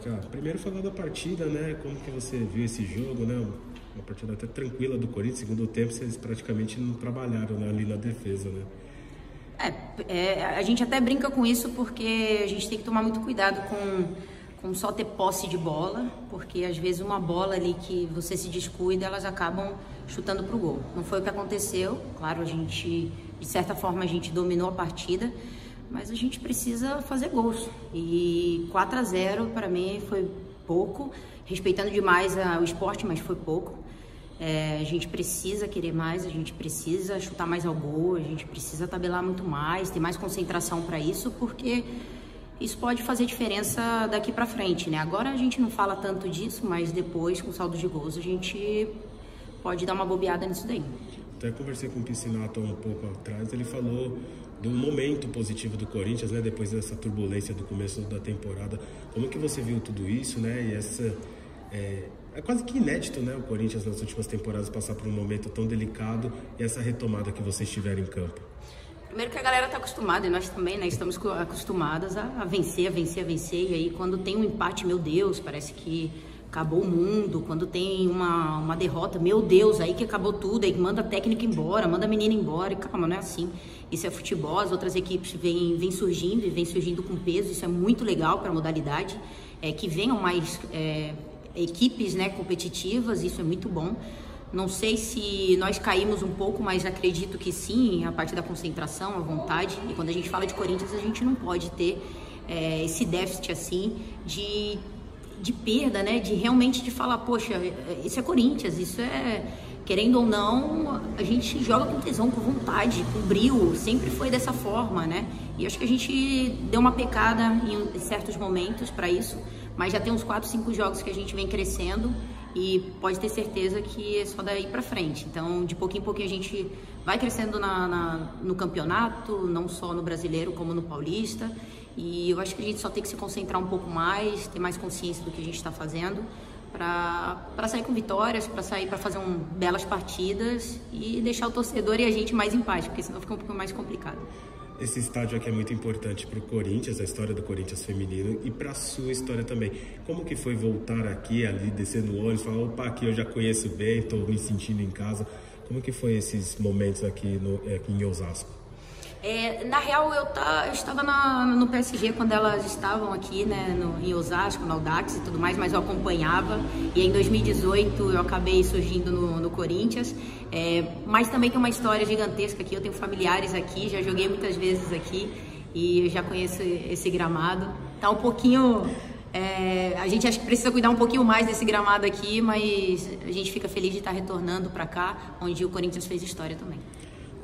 Cacá, primeiro falar da partida, né? Como que você viu esse jogo, né? Uma partida até tranquila do Corinthians. Segundo tempo, vocês praticamente não trabalharam, né, ali na defesa, né? A gente até brinca com isso porque a gente tem que tomar muito cuidado com só ter posse de bola, porque às vezes uma bola ali que você se descuida, elas acabam chutando pro gol. Não foi o que aconteceu, claro, de certa forma a gente dominou a partida, mas a gente precisa fazer gols. E 4-0 para mim foi pouco, respeitando demais o esporte, mas foi pouco. A gente precisa querer mais, a gente precisa chutar mais ao gol, a gente precisa tabelar muito mais, ter mais concentração para isso, porque isso pode fazer diferença daqui para frente, né? Agora a gente não fala tanto disso, mas depois, com saldo de gols, a gente pode dar uma bobeada nisso daí. Até conversei com o Piscinato um pouco atrás, ele falou do momento positivo do Corinthians, né? Depois dessa turbulência do começo da temporada. Como que você viu tudo isso, né? E essa... É quase que inédito, né? O Corinthians nas últimas temporadas passar por um momento tão delicado e essa retomada que vocês tiveram em campo. Primeiro que a galera está acostumada, e nós também, né? Estamos acostumadas a vencer. E aí quando tem um empate, meu Deus, parece que acabou o mundo. Quando tem uma derrota, meu Deus, aí que acabou tudo. Aí manda a técnica embora, manda a menina embora. E calma, não é assim. Isso é futebol, as outras equipes vêm surgindo e vêm surgindo com peso. Isso é muito legal para a modalidade. Que venham mais equipes, né, competitivas, isso é muito bom. Não sei se nós caímos um pouco, mas acredito que sim, a parte da concentração, a vontade. E quando a gente fala de Corinthians, a gente não pode ter esse déficit assim de perda, né? De realmente de falar, poxa, isso é Corinthians, isso é... Querendo ou não, a gente joga com tesão, com vontade, com brio, sempre foi dessa forma, né? E acho que a gente deu uma pecada em certos momentos para isso, mas já tem uns 4, 5 jogos que a gente vem crescendo e pode ter certeza que é só daí para frente. Então, de pouquinho em pouquinho a gente vai crescendo no campeonato, não só no brasileiro como no paulista, e eu acho que a gente só tem que se concentrar um pouco mais, ter mais consciência do que a gente está fazendo, para sair com vitórias, para fazer belas partidas e deixar o torcedor e a gente mais em paz, porque senão fica um pouco mais complicado. Esse estádio aqui é muito importante para o Corinthians, a história do Corinthians feminino, e para a sua história também. Como que foi voltar aqui, ali, descer no ônibus, falar, opa, aqui eu já conheço bem, estou me sentindo em casa. Como que foi esses momentos aqui em Osasco? Na real, eu estava no PSG quando elas estavam aqui, né, em Osasco, no Audax e tudo mais, mas eu acompanhava. E em 2018 eu acabei surgindo no Corinthians. Mas também tem uma história gigantesca aqui. Eu tenho familiares aqui, já joguei muitas vezes aqui e eu já conheço esse gramado. Tá um pouquinho... a gente acha que precisa cuidar um pouquinho mais desse gramado aqui, mas a gente fica feliz de estar retornando para cá, onde o Corinthians fez história também.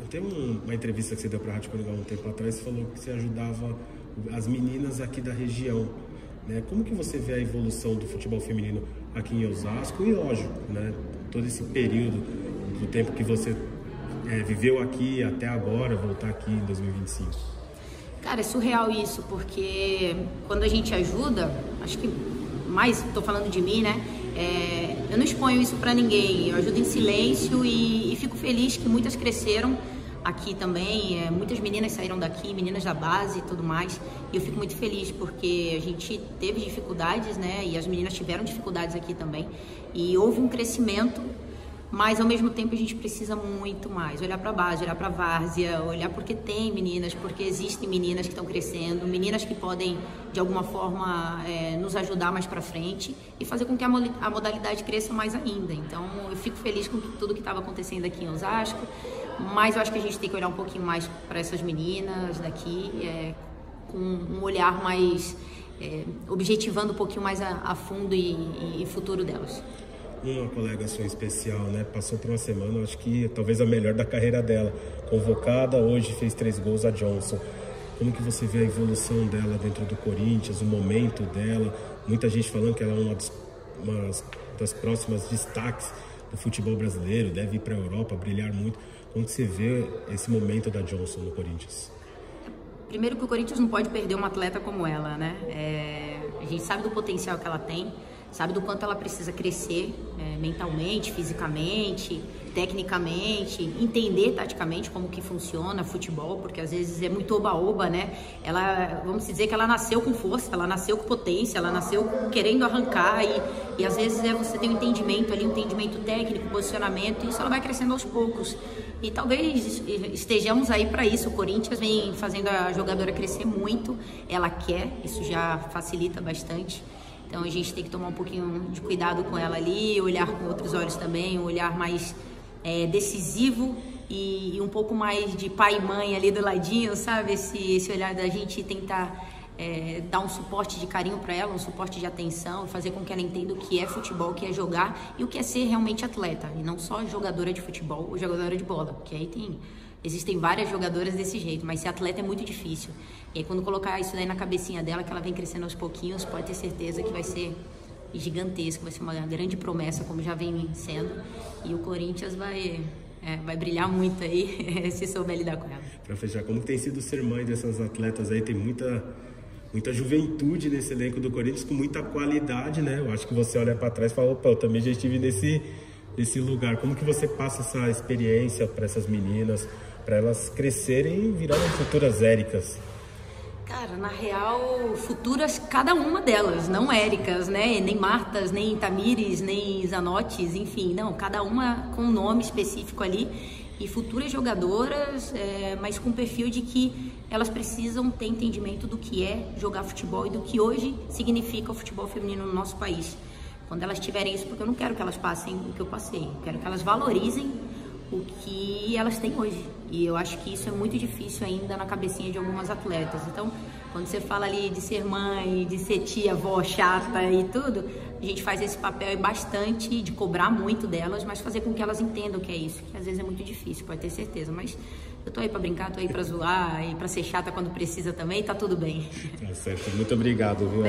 Tem uma entrevista que você deu para a Rádio Coringá um tempo atrás, você falou que você ajudava as meninas aqui da região, né? Como que você vê a evolução do futebol feminino aqui em Osasco e, lógico, né, todo esse período do tempo que você viveu aqui até agora, voltar aqui em 2025? Cara, é surreal isso, porque quando a gente ajuda, acho que mais, estou falando de mim, né? Eu não exponho isso para ninguém, eu ajudo em silêncio e fico feliz que muitas cresceram aqui também, muitas meninas saíram daqui, meninas da base e tudo mais, e eu fico muito feliz porque a gente teve dificuldades, né, e as meninas tiveram dificuldades aqui também, e houve um crescimento, mas ao mesmo tempo a gente precisa muito mais, olhar para a base, olhar para a várzea, olhar porque tem meninas, porque existem meninas que estão crescendo, meninas que podem de alguma forma nos ajudar mais para frente e fazer com que a modalidade cresça mais ainda. Então eu fico feliz com tudo que estava acontecendo aqui em Osasco, mas eu acho que a gente tem que olhar um pouquinho mais para essas meninas daqui, com um olhar mais objetivando um pouquinho mais a fundo e futuro delas. Uma colega sua especial, né? Passou por uma semana, acho que talvez a melhor da carreira dela. Convocada, hoje fez 3 gols, a Johnson. Como que você vê a evolução dela dentro do Corinthians, o momento dela? Muita gente falando que ela é uma das próximas destaques do futebol brasileiro, deve ir para a Europa, brilhar muito. Como que você vê esse momento da Johnson no Corinthians? Primeiro que o Corinthians não pode perder uma atleta como ela, né? A gente sabe do potencial que ela tem. sabe do quanto ela precisa crescer mentalmente, fisicamente, tecnicamente, entender taticamente como que funciona futebol, porque às vezes é muito oba-oba, né? Ela, vamos dizer que ela nasceu com força, ela nasceu com potência, ela nasceu querendo arrancar e às vezes você tem um entendimento ali, um entendimento técnico, posicionamento, e isso ela vai crescendo aos poucos. E talvez estejamos aí para isso. O Corinthians vem fazendo a jogadora crescer muito, ela quer, isso já facilita bastante. Então a gente tem que tomar um pouquinho de cuidado com ela ali, olhar com outros olhos também, um olhar mais decisivo e um pouco mais de pai e mãe ali do ladinho, sabe? Esse olhar da gente tentar dar um suporte de carinho para ela, um suporte de atenção, fazer com que ela entenda o que é futebol, o que é jogar e o que é ser realmente atleta, e não só jogadora de futebol ou jogadora de bola, porque aí existem várias jogadoras desse jeito, mas ser atleta é muito difícil. E aí quando colocar isso daí na cabecinha dela, que ela vem crescendo aos pouquinhos, pode ter certeza que vai ser gigantesco, vai ser uma grande promessa, como já vem sendo, e o Corinthians vai brilhar muito aí, se souber lidar com ela. Para fechar, como tem sido ser mãe dessas atletas aí? Tem muita juventude nesse elenco do Corinthians, com muita qualidade, né? Eu acho que você olha para trás e fala, opa, eu também já estive nesse lugar. Como que você passa essa experiência para essas meninas, para elas crescerem e virarem futuras Éricas? Cara, na real, futuras cada uma delas, não Éricas, né? Nem Martas, nem Tamires, nem Zanottes, enfim, não, cada uma com um nome específico ali. E futuras jogadoras, mas com perfil de que elas precisam ter entendimento do que é jogar futebol e do que hoje significa o futebol feminino no nosso país. Quando elas tiverem isso, porque eu não quero que elas passem o que eu passei, eu quero que elas valorizem o que elas têm hoje. E eu acho que isso é muito difícil ainda na cabecinha de algumas atletas. Então, quando você fala ali de ser mãe, de ser tia, avó, chata e tudo, a gente faz esse papel bastante de cobrar muito delas, mas fazer com que elas entendam o que é isso, que às vezes é muito difícil, pode ter certeza. Mas eu tô aí pra brincar, tô aí pra zoar e pra ser chata quando precisa também, tá tudo bem. Tá certo, muito obrigado, viu?